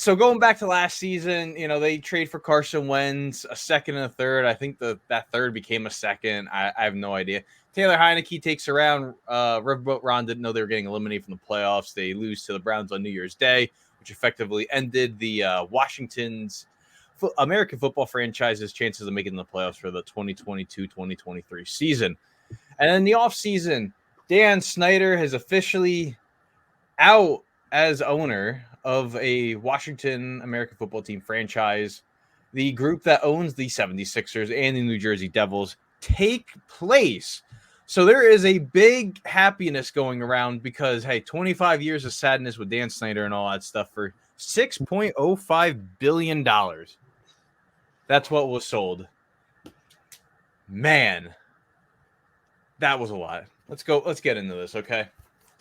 So going back to last season, they trade for Carson Wentz, a second and a third. I think that third became a second. I have no idea. Taylor Heineke takes around. Riverboat Ron didn't know they were getting eliminated from the playoffs. They lose to the Browns on New Year's Day, which effectively ended the Washington's American football franchise's chances of making the playoffs for the 2022-2023 season. And in the offseason, Dan Snyder has officially out as owner of a Washington American football team franchise. The group that owns the 76ers and the New Jersey Devils take place. So there is a big happiness going around because, hey, 25 years of sadness with Dan Snyder and all that stuff for $6.05 billion. That's what was sold. Man, that was a lot. Let's get into this, okay?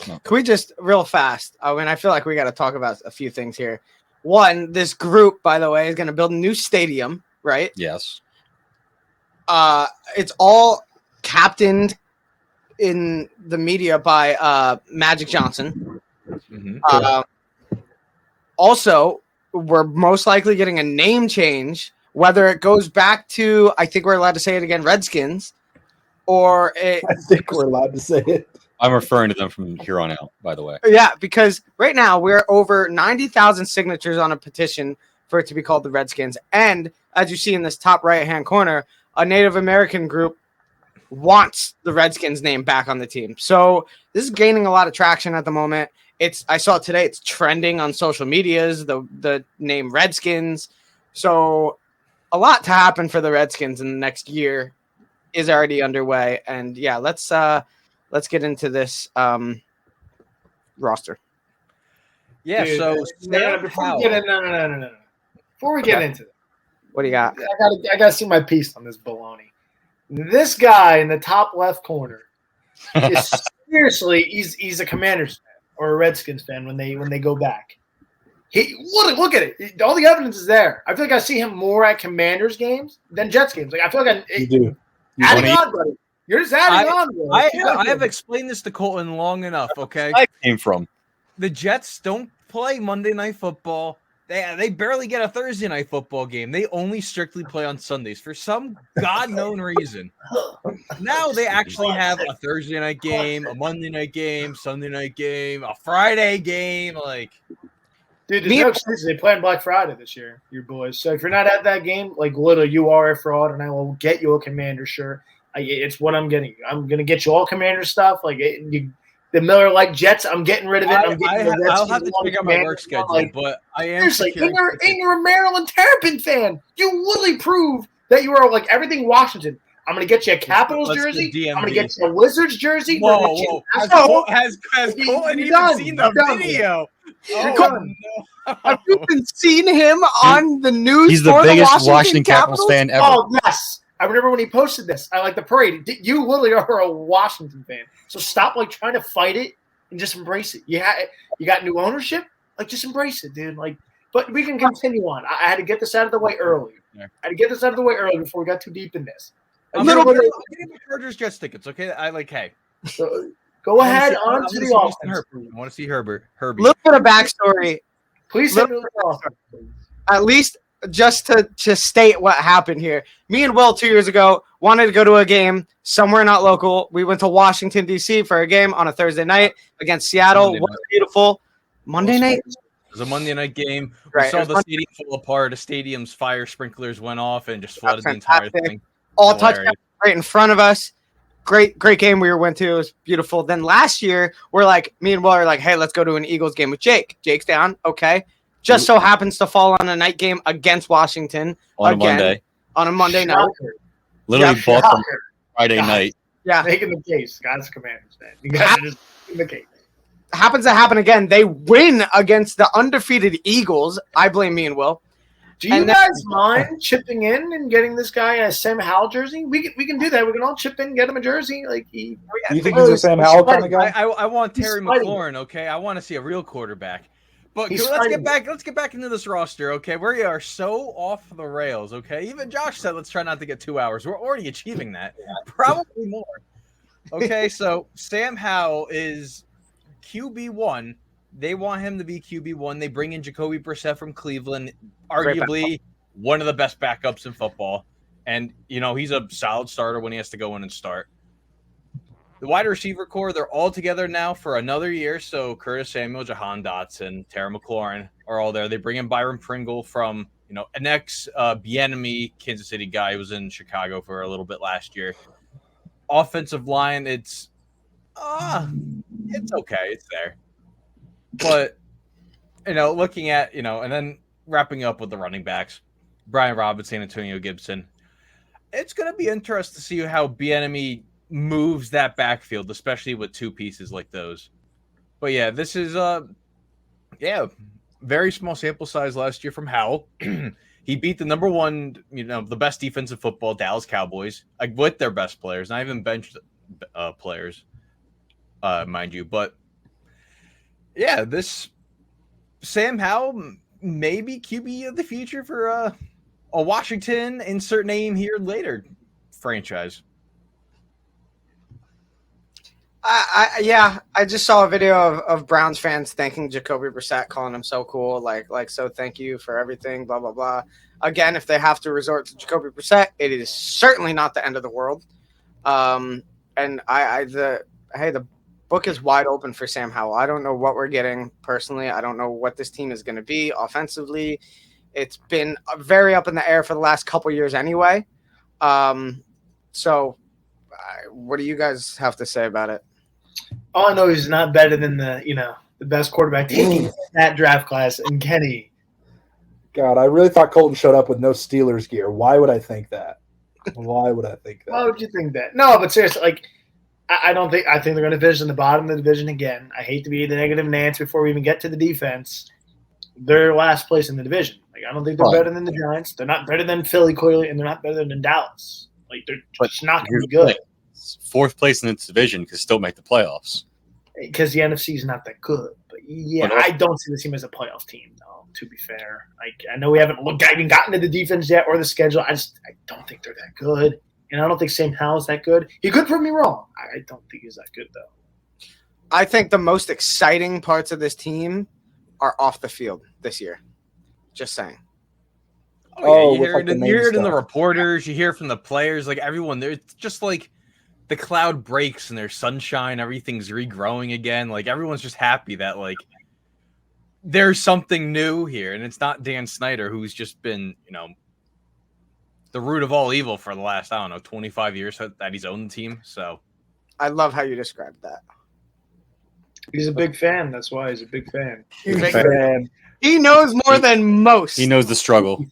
Can we just real fast? I feel like we got to talk about a few things here. One, this group, by the way, is going to build a new stadium, right? Yes. It's all captained in the media by Magic Johnson. Mm-hmm. Also, we're most likely getting a name change, whether it goes back to, I think we're allowed to say it again, Redskins, or I think we're allowed to say it. I'm referring to them from here on out, by the way. Yeah, because right now we're over 90,000 signatures on a petition for it to be called the Redskins. And as you see in this top right-hand corner, a Native American group wants the Redskins name back on the team. So this is gaining a lot of traction at the moment. I saw today it's trending on social medias, the name Redskins. So a lot to happen for the Redskins in the next year is already underway. And yeah, let's get into this roster. Yeah, Dude, so before we get into it, what do you got? I gotta see my piece on this baloney. This guy in the top left corner is seriously he's a Commanders fan or a Redskins fan when they go back. Look at it. All the evidence is there. I feel like I see him more at Commanders games than Jets games. Like I feel like You do. adding on, buddy. You're just adding on. Bro. I have explained this to Colton long enough, okay? I came from. The Jets don't play Monday Night Football. They barely get a Thursday Night Football game. They only strictly play on Sundays for some God-known reason. Now they actually have a Thursday night game, a Monday night game, Sunday night game, a Friday game. Like, dude, there's no excuse. They play on Black Friday this year, your boys. So if you're not at that game, like literally, you are a fraud, and I will get you a Commander shirt. It's what I'm getting. I'm gonna get you all Commander stuff. Like the Miller Lite Jets, I'm getting rid of it. I'll have to check out my work schedule, but I am seriously. And you're a Maryland Terrapin fan. You literally prove that you are like everything Washington. I'm gonna get you a Capitals jersey. I'm gonna get you a Wizards jersey. Whoa. Has Colton even seen the video? Have you been seeing him on the news? He's the biggest Washington Capitals fan ever. Oh yes. I remember when he posted this. I like the parade. You literally are a Washington fan. So stop like trying to fight it and just embrace it. You got new ownership. Like just embrace it, dude. Like, but we can continue on. I had to get this out of the way early. I had to get this out of the way early before we got too deep in this. I'm getting the Chargers Jets tickets. Okay, So go ahead on to the offense. I want to see Herbie. A little bit of backstory. Please send me the offense. At least just to state what happened here. Me and Will 2 years ago wanted to go to a game somewhere not local. We went to Washington, D.C. for a game on a Thursday night against Seattle. What beautiful. Monday night? It was a Monday night game. Right. We saw the stadium fall apart. The stadium's fire sprinklers went off and just flooded the entire thing. All touchdowns right in front of us. Great game we went to. It was beautiful. Then last year, me and Will are like, hey, let's go to an Eagles game with Jake. Jake's down. Okay. Just so happens to fall on a night game against Washington on a Monday night. Literally bought them Friday night. Yeah, making the case, guys. Commanders, man. You guys are just making the case. Happens to happen again. They win against the undefeated Eagles. I blame me and Will. Do you guys mind chipping in and getting this guy a Sam Howell jersey? We can do that. We can all chip in and get him a jersey. Like you think he's a Sam Howell kind of guy? I want Terry McLaurin. Okay, I want to see a real quarterback. But let's get back into this roster, okay? We are so off the rails, okay? Even Josh said let's try not to get 2 hours. We're already achieving that. Probably more. Okay, so Sam Howell is QB1 They want him to be QB1. They bring in Jacoby Brissett from Cleveland, arguably one of the best backups in football. And, he's a solid starter when he has to go in and start. The wide receiver core, they're all together now for another year. So Curtis Samuel, Jahan Dotson, Terry McLaurin are all there. They bring in Byron Pringle from, an ex-Bieniemy Kansas City guy who was in Chicago for a little bit last year. Offensive line, it's okay. It's there. But, looking at, and then wrapping up with the running backs, Brian Robinson, Antonio Gibson, it's going to be interesting to see how Bieniemy moves that backfield, especially with two pieces like those. But yeah, this is very small sample size last year from Howell. He beat the number one, the best defense in football, Dallas Cowboys, with their best players, not even benched players, mind you. But yeah, this Sam Howell may be QB of the future for a Washington insert name here later franchise. I just saw a video of Browns fans thanking Jacoby Brissett, calling him so cool, so thank you for everything, blah blah blah. Again, if they have to resort to Jacoby Brissett, it is certainly not the end of the world. And the book is wide open for Sam Howell. I don't know what we're getting personally. I don't know what this team is going to be offensively. It's been very up in the air for the last couple years anyway. So what do you guys have to say about it? All I know is he's not better than the best quarterback taking that draft class, and Kenny. God, I really thought Colton showed up with no Steelers gear. Why would I think that? Why would you think that? No, but seriously, I think they're going to finish in the bottom of the division again. I hate to be the negative Nance before we even get to the defense. They're last place in the division. I don't think they're better than the Giants. They're not better than Philly, clearly, and they're not better than Dallas. They're just not going to be good. Fourth place in its division could still make the playoffs. Because the NFC is not that good. But yeah, I don't see the team as a playoff team, though, to be fair. I know we haven't even gotten to the defense yet or the schedule. I don't think they're that good. And I don't think Sam Howell's that good. He could prove me wrong. I don't think he's that good, though. I think the most exciting parts of this team are off the field this year. Just saying. Oh, yeah, you hear it in the reporters. You hear from the players. Everyone, it's just the cloud breaks and there's sunshine. Everything's regrowing again. Everyone's just happy that there's something new here, and it's not Dan Snyder who's just been the root of all evil for the last 25 years that he's owned the team. So I love how you described that. He's a big fan. That's why he's a big fan. He knows more than most. He knows the struggle.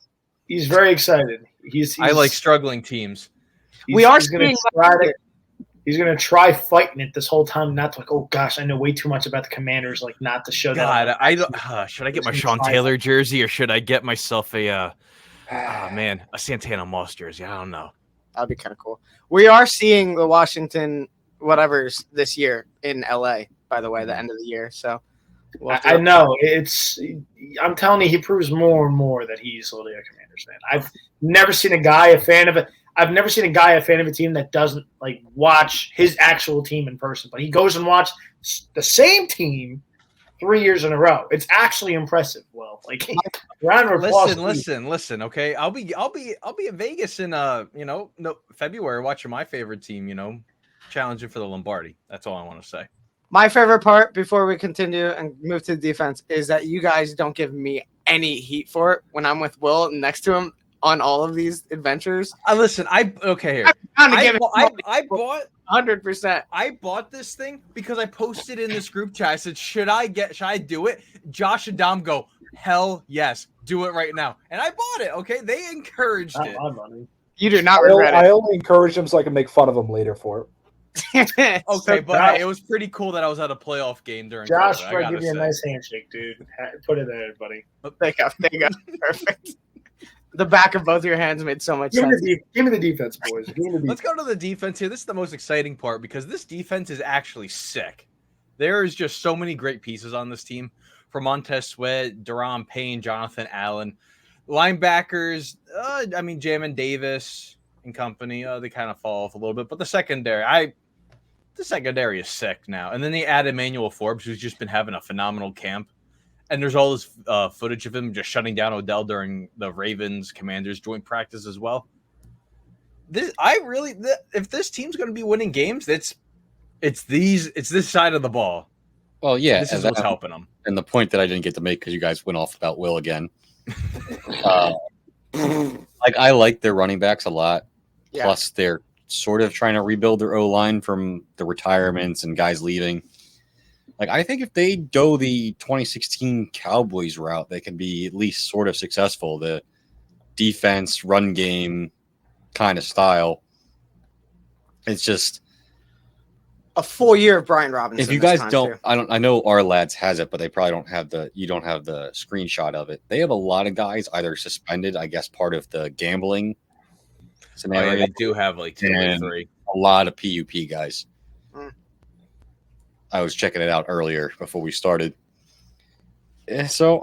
He's very excited. I like struggling teams. He's going to try fighting it this whole time, not to oh gosh, I know way too much about the Commanders, not to show that. God, should I get my Sean Taylor jersey or should I get myself a Santana Moss jersey? I don't know. That'd be kind of cool. We are seeing the Washington whatevers this year in LA, by the way, the end of the year. So I know I'm telling you, he proves more and more that he's literally a Commanders fan. I've never seen a guy a fan of it. I've never seen a guy a fan of a team that doesn't watch his actual team in person, but he goes and watches the same team 3 years in a row. It's actually impressive. Well, round of applause. Listen. Okay, I'll be in Vegas in February watching my favorite team. Challenging for the Lombardi. That's all I want to say. My favorite part before we continue and move to the defense is that you guys don't give me any heat for it when I'm with Will next to him on all of these adventures. Listen, I bought 100%. I bought this thing because I posted in this group chat. I said, should I do it? Josh and Dom go, hell yes, do it right now. And I bought it. Okay, they encouraged it. You do not regret it. I only encouraged him so I can make fun of him later for it. Okay, but it was pretty cool that I was at a playoff game during. Josh, I give you a nice handshake, dude. Put it there, buddy. There you go. Perfect. The back of both your hands made so much sense. Give me the defense, boys. Let's go to the defense here. This is the most exciting part because this defense is actually sick. There is just so many great pieces on this team. From Montez Sweat, Daron Payne, Jonathan Allen. Linebackers, Jamin Davis and company, they kind of fall off a little bit. But the secondary, the secondary is sick now. And then they add Emmanuel Forbes, who's just been having a phenomenal camp. And there's all this footage of him just shutting down Odell during the Ravens Commanders joint practice as well. If this team's going to be winning games, it's this side of the ball. Well, yeah, this is what's helping them. And the point that I didn't get to make because you guys went off about Will again. I like their running backs a lot. Yeah. Plus, they're sort of trying to rebuild their O-line from the retirements and guys leaving. I think if they go the 2016 Cowboys route, they can be at least sort of successful. The defense, run game kind of style. It's just a full year of Brian Robinson. If you guys don't, I know our lads has it, but they probably don't have the screenshot of it. They have a lot of guys either suspended, I guess, part of the gambling scenario. They do have 2 or 3. A lot of PUP guys. I was checking it out earlier before we started. So,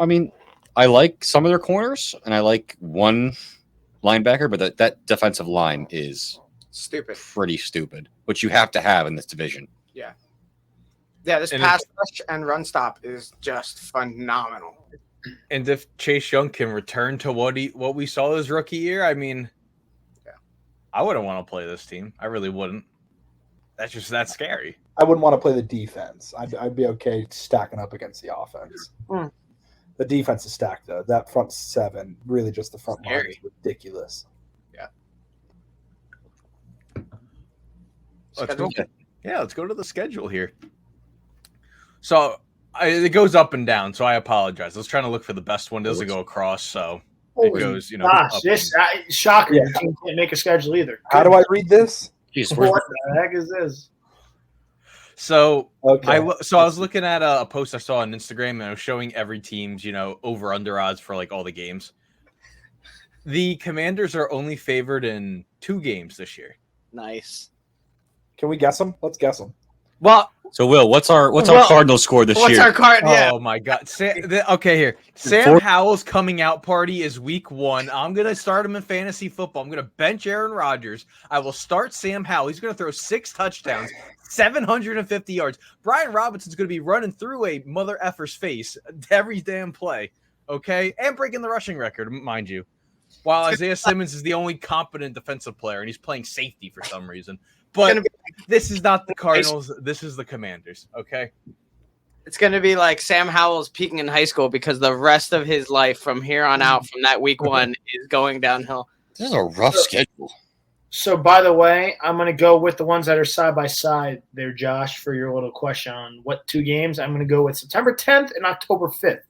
I like some of their corners, and I like one linebacker, but that defensive line is pretty stupid, which you have to have in this division. Yeah. Yeah, this pass rush and run stop is just phenomenal. And if Chase Young can return to what we saw his rookie year, I wouldn't want to play this team. I really wouldn't. That's scary. I wouldn't want to play the defense. I'd be okay stacking up against the offense. The defense is stacked, though. That front 7, really just the front line is ridiculous. Yeah. Let's go to the schedule here. So it goes up and down, so I apologize. I was trying to look for the best one. It doesn't go across, so it goes, shocker. Your team can't make a schedule either. How do I read this? Jeez, what the heck is this? So I was looking at a post I saw on Instagram, and I was showing every team's over under odds for all the games. The Commanders are only favored in 2 games this year. Nice. Can we guess them? Let's guess them. Well, so Will, what's our Cardinal score this year? What's our card? Yeah. Oh my God! Here, Sam Howell's coming out party is week 1. I'm gonna start him in fantasy football. I'm gonna bench Aaron Rodgers. I will start Sam Howell. He's gonna throw 6 touchdowns, 750 yards. Brian Robinson's gonna be running through a mother effer's face every damn play. Okay, and breaking the rushing record, mind you. While Isaiah Simmons is the only competent defensive player, and he's playing safety for some reason. But this is not the Cardinals. This is the Commanders, okay? It's going to be like Sam Howell's peaking in high school because the rest of his life from here on out, from that week 1, is going downhill. This is a rough schedule. So, by the way, I'm going to go with the ones that are side by side there, Josh, for your little question on what 2 games. I'm going to go with September 10th and October 5th.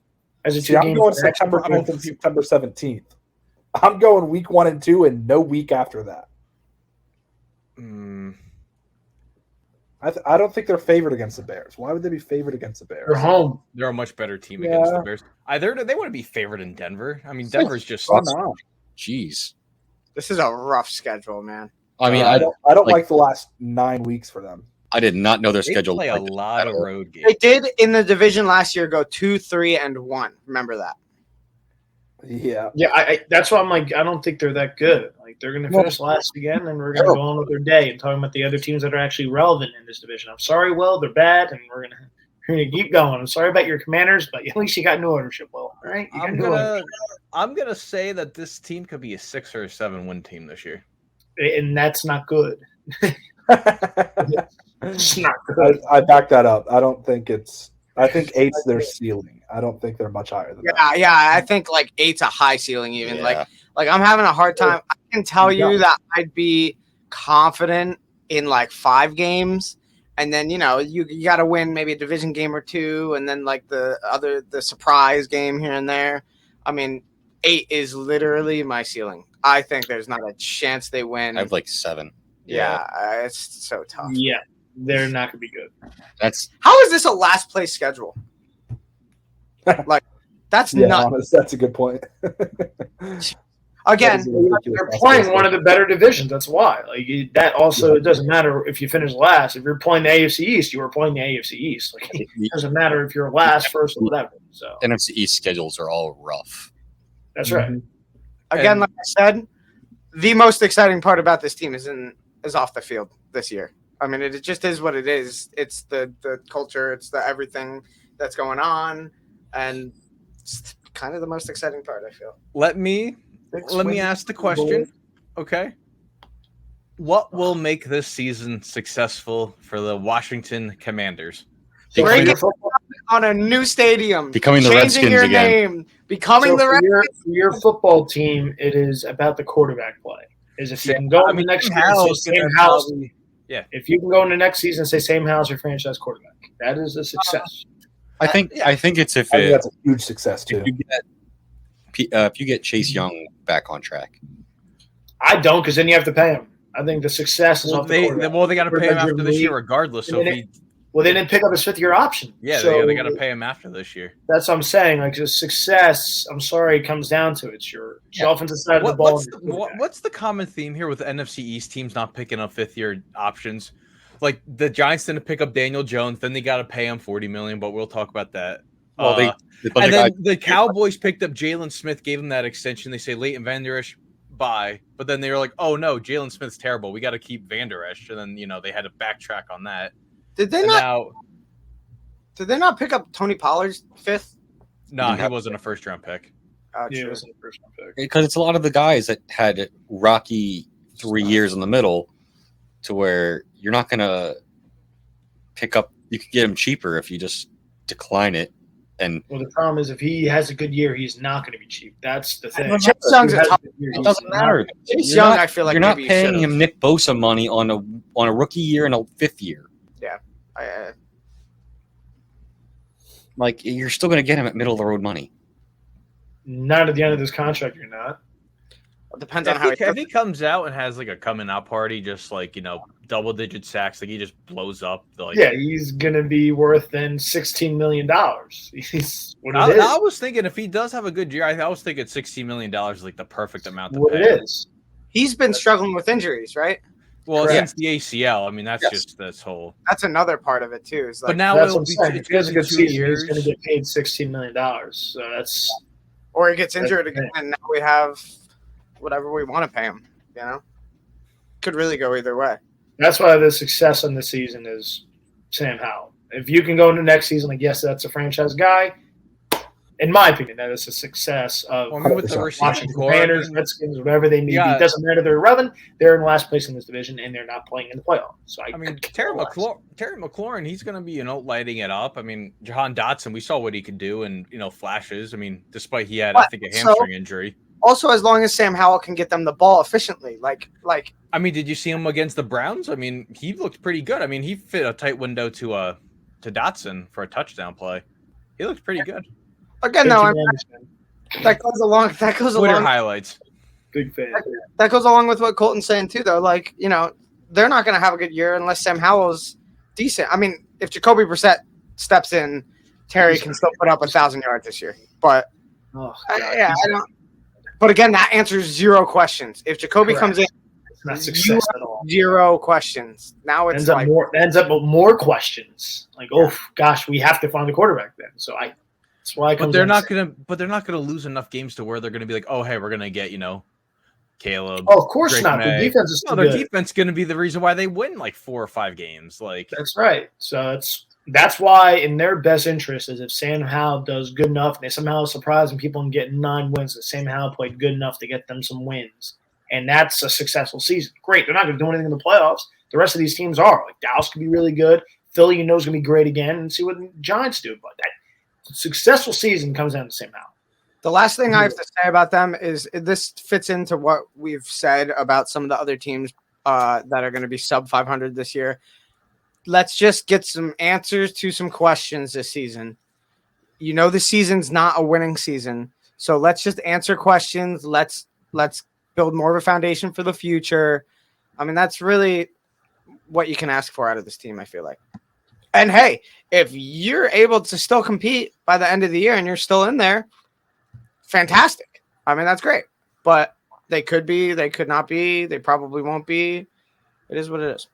I'm going September 10th and September 17th. I'm going week 1 and 2 and no week after that. I don't think they're favored against the Bears. Why would they be favored against the Bears? They're home. They're a much better team against the Bears. They want to be favored in Denver. Denver's just jeez. This is a rough schedule, man. I don't like the last 9 weeks for them. I did not know their schedule. They play a lot of road games. They did in the division last year go 2-3-1. Remember that? Yeah. Yeah, that's why I'm I don't think they're that good. They're going to finish last again, and we're going to go on with their day and talking about the other teams that are actually relevant in this division. I'm sorry, Will, they're bad, and we're going to keep going. I'm sorry about your Commanders, but at least you got new ownership, Will. All right? I'm gonna say that this team could be a 6 or 7 win team this year, and that's not good. It's not good. I back that up. I don't think it's. I think 8's their ceiling. I don't think they're much higher than that. Yeah, I think 8's a high ceiling even. Yeah. Like I'm having a hard time. I can tell you that I'd be confident in 5 games, and then you got to win maybe a division game or 2, and then the surprise game here and there. 8 is literally my ceiling. I think there's not a chance they win. I have 7. Yeah, it's so tough. Yeah. They're not going to be good. How is this a last place schedule? That's not. Honest, that's a good point. Again, they're playing one of the better divisions. That's why. That also, it doesn't matter if you finish last. If you're playing the AFC East, you were playing the AFC East. It doesn't matter if you're last, first, or whatever. So NFC East schedules are all rough. That's right. Again, like I said, the most exciting part about this team is off the field this year. I mean, it just is what it is. It's the culture. It's the everything that's going on, and it's kind of the most exciting part, I feel. Let me ask the question. Okay. What will make this season successful for the Washington Commanders? Breaking on a new stadium, becoming the changing Redskins your again. name, becoming the Redskins. For your football team, it is about the quarterback play. Is if you can go in the next year and say Sam Howell. Yeah. If you can go in the next season and say Sam Howell's your franchise quarterback, that is a success. I think it's I think that's a huge success too. If you get Chase Young back on track. I don't, because then you have to pay him. I think the success is off the quarterback. They got to pay him after this year regardless. So they didn't pick up his fifth-year option. Yeah, so they got to pay him after this year. That's what I'm saying. Like, the success, I'm sorry, it comes down to it's your offensive side of the ball. What's the common theme here with the NFC East teams not picking up fifth-year options? Like, the Giants didn't pick up Daniel Jones, then they got to pay him $40 million, but we'll talk about that. Well, the Cowboys picked up Jalen Smith, gave him that extension. They say Leighton Vander Esch, bye. But then they were like, oh, no, Jalen Smith's terrible. We got to keep Vander Esch. And then, they had to backtrack on that. Did they not pick up Tony Pollard's fifth? No, he wasn't a first-round pick. He wasn't a first-round pick. Because it's a lot of the guys that had rocky 3 years in the middle to where you're not going to pick up – you could get him cheaper if you just decline it. Well, the problem is if he has a good year, he's not going to be cheap. That's the thing. Chase Young's a top year. It doesn't matter. Chase Young, I feel like you're not paying him Nick Bosa money on a rookie year and a fifth year. Yeah, like you're still going to get him at middle of the road money. Not at the end of this contract, you're not. It depends on how if he comes out and has like a coming out party, just like double-digit sacks, like he just blows up. He's gonna be worth then $16 million. He's what I, it is. I was thinking if he does have a good year, I was thinking $16 million is like the perfect amount to what pay. It is. He's been struggling with injuries, right? Well, since the ACL, I mean that's just this whole. That's another part of it too. Is like, but now it'll be if he has a good season, he's going to get paid $16 million. So that's. Or he gets injured again, and now we have whatever we want to pay him. Could really go either way. That's why the success on this season is Sam Howell. If you can go into next season, I guess that's a franchise guy. In my opinion, that is a success of with the Washington Commanders, Redskins, whatever they need. It doesn't matter. They're relevant. They're in last place in this division, and they're not playing in the playoffs. So Terry McLaurin, he's going to be lighting it up. I mean, Jahan Dotson, we saw what he could do, and flashes. I mean, despite he had, I think, a hamstring injury. Also, as long as Sam Howell can get them the ball efficiently, like. I mean, did you see him against the Browns? I mean, he looked pretty good. I mean, he fit a tight window to Dotson for a touchdown play. He looked pretty good. Again, though, that goes along. Twitter highlights. Big fan. That goes along with what Colton's saying too, though. Like, they're not going to have a good year unless Sam Howell's decent. I mean, if Jacoby Brissett steps in, Terry can still put up 1,000 yards this year. But I don't. But again, that answers zero questions. If Jacoby comes in, it's not success at all. Zero questions. Now it's ends up with more questions. Like, gosh, we have to find a quarterback then. So that's why. But they're not gonna lose enough games to where they're gonna be like, oh, hey, we're gonna get Caleb. Oh, of course Drake not. May. Their defense is still their good. defense going to be the reason why they win like 4 or 5 games. Like that's right. So that's why in their best interest is if Sam Howell does good enough, and they somehow surprise and people and get 9 wins, that Sam Howell played good enough to get them some wins, and that's a successful season. Great. They're not going to do anything in the playoffs. The rest of these teams are. Like Dallas could be really good. Philly, is going to be great again, and see what the Giants do. But that successful season comes down to Sam Howell. The last thing I have to say about them is this fits into what we've said about some of the other teams that are going to be sub 500 this year. Let's just get some answers to some questions this season. The season's not a winning season, so let's just answer questions. Let's build more of a foundation for the future. I mean, that's really what you can ask for out of this team, I feel like. And hey, if you're able to still compete by the end of the year and you're still in there, fantastic. I mean, that's great. But they could be, they could not be, they probably won't be. It is what it is.